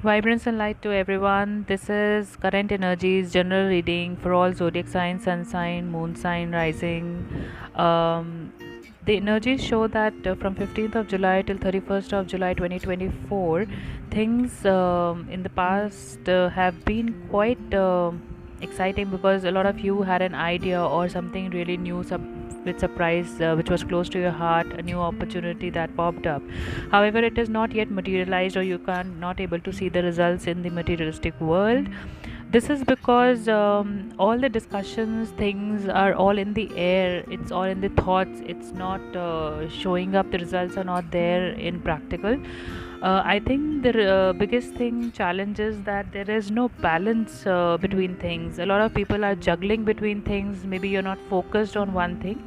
Vibrance and light to everyone. This is current energies, general reading for all zodiac signs, sun sign, moon sign, rising. Um, the energies show that from 15th of July till 31st of July 2024, things in the past have been quite exciting because a lot of you had an idea or something really new, with surprise, which was close to your heart, a new opportunity that popped up. However, it is not yet materialized, or you can not able to see the results in the materialistic world. This is because all the discussions, things are all in the air. It's all in the thoughts. It's not showing up. The results are not there in practical. I think the biggest thing challenge is that there is no balance between things. A lot of people are juggling between things. Maybe you're not focused on one thing.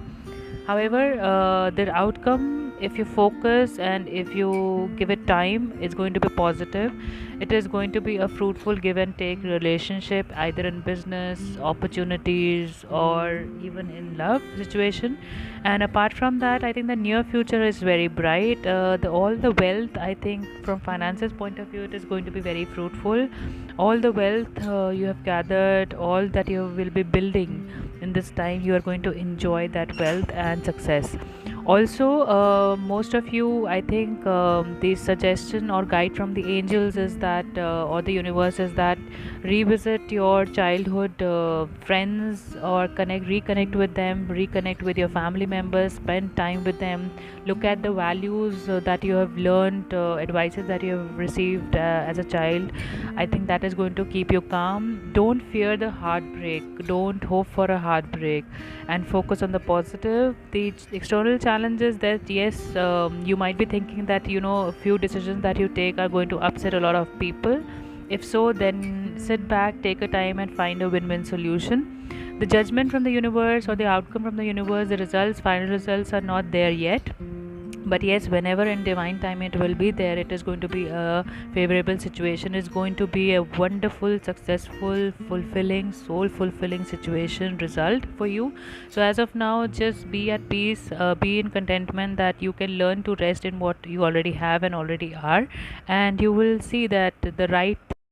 However, the outcome, if you focus and if you give it time, is going to be positive. It is going to be a fruitful give and take relationship, either in business, opportunities, or even in love situation. And apart from that, I think the near future is very bright. All the wealth, I think, from finances point of view, it is going to be very fruitful. All the wealth you have gathered, all that you will be building in this time, you are going to enjoy that wealth and success. Also, most of you, I think, the suggestion or guide from the angels is that, or the universe is that, revisit your childhood friends, or reconnect with them, reconnect with your family members, spend time with them, look at the values that you have learned, advices that you have received as a child. I think that is going to keep you calm. Don't fear the heartbreak, don't hope for a heartbreak, and focus on the positive. The external challenges, that yes, you might be thinking that a few decisions that you take are going to upset a lot of people. If so, then sit back, take a time, and find a win-win solution. The judgment from the universe, or the outcome from the universe, the results, final results, are not there yet. But yes, whenever in divine time it will be there, it is going to be a favorable situation. It's going to be a wonderful, successful, fulfilling, soul fulfilling situation result for you. So as of now, just be at peace, be in contentment, that you can learn to rest in what you already have and already are, and you will see that the right